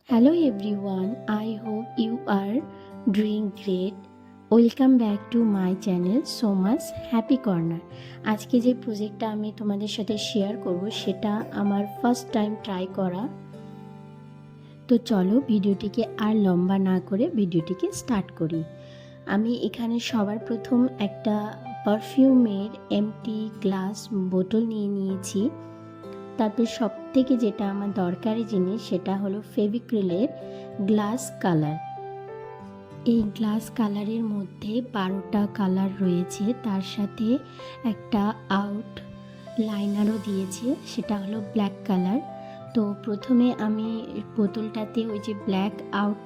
Hello everyone, I hope you are doing great. Welcome back to my channel Soma's happy corner. আজকে যে প্রজেক্টটা আমি তোমাদের সাথে শেয়ার করব সেটা আমার ফার্স্ট টাইম ট্রাই করা। তো চলো ভিডিওটিকে আর লম্বা না করে ভিডিওটিকে স্টার্ট করি। আমি এখানে সবার প্রথম একটা পারফিউমের এমটি গ্লাস বোতল নিয়ে নিয়েছি। তারপর সব থেকে যেটা আমার দরকারি জিনিস সেটা হলো ফেভিক্রিলের গ্লাস কালার। এই গ্লাস কালারের মধ্যে 12টা কালার রয়েছে, তার সাথে একটা আউট লাইনারও দিয়েছে, সেটা হলো ব্ল্যাক কালার। তো প্রথমে আমি বোতলটাতে ওই যে ব্ল্যাক আউট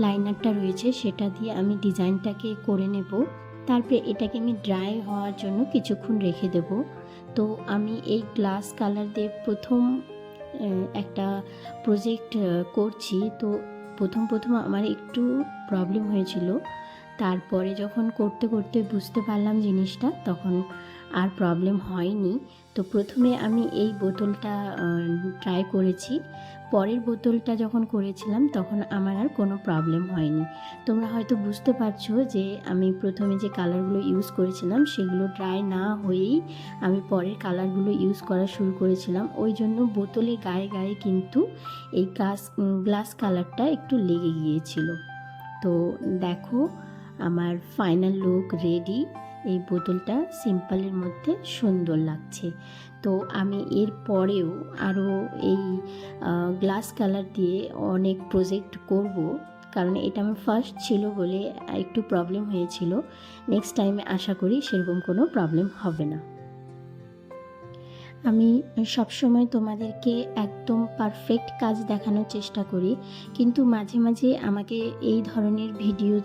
লাইনারটা রয়েছে সেটা দিয়ে আমি ডিজাইনটাকে করে নেব। তারপরে এটাকে আমি ড্রাই হওয়ার জন্য কিছুক্ষণ রেখে দেব। তো আমি এই গ্লাস কালার দিয়ে প্রথম একটা প্রজেক্ট করছি। তো প্রথম আমার একটু প্রবলেম হয়েছিল, তারপরে যখন করতে করতে বুঝতে পারলাম জিনিসটা, তখন আর প্রবলেম হয়নি। তো প্রথমে আমি এই বোতলটা ট্রাই করেছি, পরের বোতলটা যখন করেছিলাম তখন আমার আর কোনো প্রবলেম হয়নি। তোমরা হয়তো বুঝতে পারছো যে আমি প্রথমে যে কালারগুলো ইউজ করেছিলাম সেগুলো ড্রাই না হয়েই আমি পরের কালারগুলো ইউজ করা শুরু করেছিলাম, ওই জন্য বোতলের গায়ে গায়ে কিন্তু এই গ্লাস কালারটা একটু লেগে গিয়েছিল। তো দেখো আমার ফাইনাল লুক রেডি। এই বোতলটা সিম্পলের মধ্যে সুন্দর লাগছে। তো আমি এর পরেও আরও এই গ্লাস কালার দিয়ে অনেক প্রজেক্ট করব, কারণ এটা আমার ফার্স্ট ছিল বলে একটু প্রবলেম হয়েছিল। নেক্সট টাইমে আশা করি সেরকম কোনো প্রবলেম হবে না। আমি সবসময় তোমাদেরকে একদম পারফেক্ট কাজ দেখানোর চেষ্টা করি, কিন্তু মাঝে মাঝে আমাকে এই ধরনের ভিডিও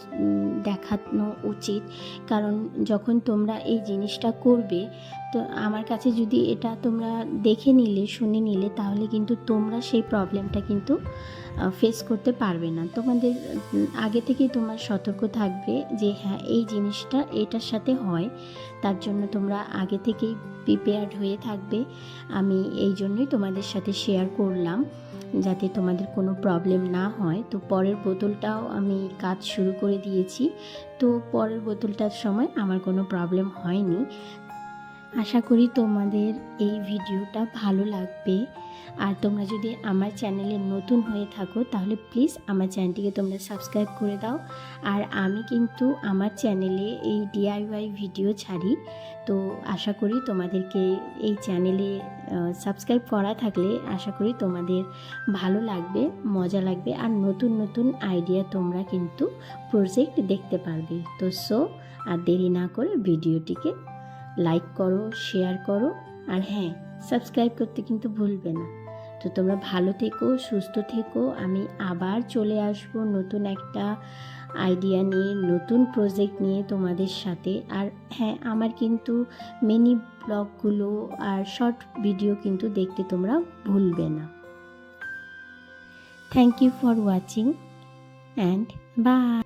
দেখানো উচিত, কারণ যখন তোমরা এই জিনিসটা করবে তো আমার কাছে যদি এটা তোমরা দেখে নিলে শুনে নিলে তাহলে কিন্তু তোমরা সেই প্রবলেমটা কিন্তু ফেস করতে পারবে না। তোমাদের আগে থেকেই তোমার সতর্ক থাকবে যে হ্যাঁ এই জিনিসটা এটার সাথে হয়, তার জন্য তোমরা আগে থেকেই প্রিপেয়ার্ড হয়ে থাকবে। আমি এই জন্যই তোমাদের সাথে শেয়ার করলাম যাতে তোমাদের কোনো প্রবলেম না হয়। তো পরের বোতলটাও আমি কাজ শুরু করে দিয়েছি। তো পরের বোতলটার সময় আমার কোনো প্রবলেম হয়নি। আশা করি তোমাদের এই ভিডিওটা ভালো লাগবে। আর তোমরা যদি আমার চ্যানেলে নতুন হয়ে থাকো তাহলে প্লিজ আমার চ্যানেলটিকে তোমরা সাবস্ক্রাইব করে দাও। আর আমি কিন্তু আমার চ্যানেলে এই ডিআইওয়াই ভিডিও ছাড়ি, তো আশা করি তোমাদেরকে এই চ্যানেলে সাবস্ক্রাইব করা থাকলে আশা করি তোমাদের ভালো লাগবে, মজা লাগবে, আর নতুন নতুন আইডিয়া তোমরা কিন্তু প্রজেক্ট দেখতে পারবে। তো আর দেরি না করে ভিডিওটিকে লাইক করো, শেয়ার করো, আর হ্যাঁ সাবস্ক্রাইব করতে কিন্তু ভুলবে না। তো তোমরা ভালো থেকো, সুস্থ থেকো। আমি আবার চলে আসব নতুন একটা আইডিয়া নিয়ে, নতুন প্রজেক্ট নিয়ে তোমাদের সাথে। আর হ্যাঁ আমার কিন্তু মিনি ব্লগগুলো আর শর্ট ভিডিও কিন্তু দেখতে তোমরা ভুলবে না। Thank you for watching and by.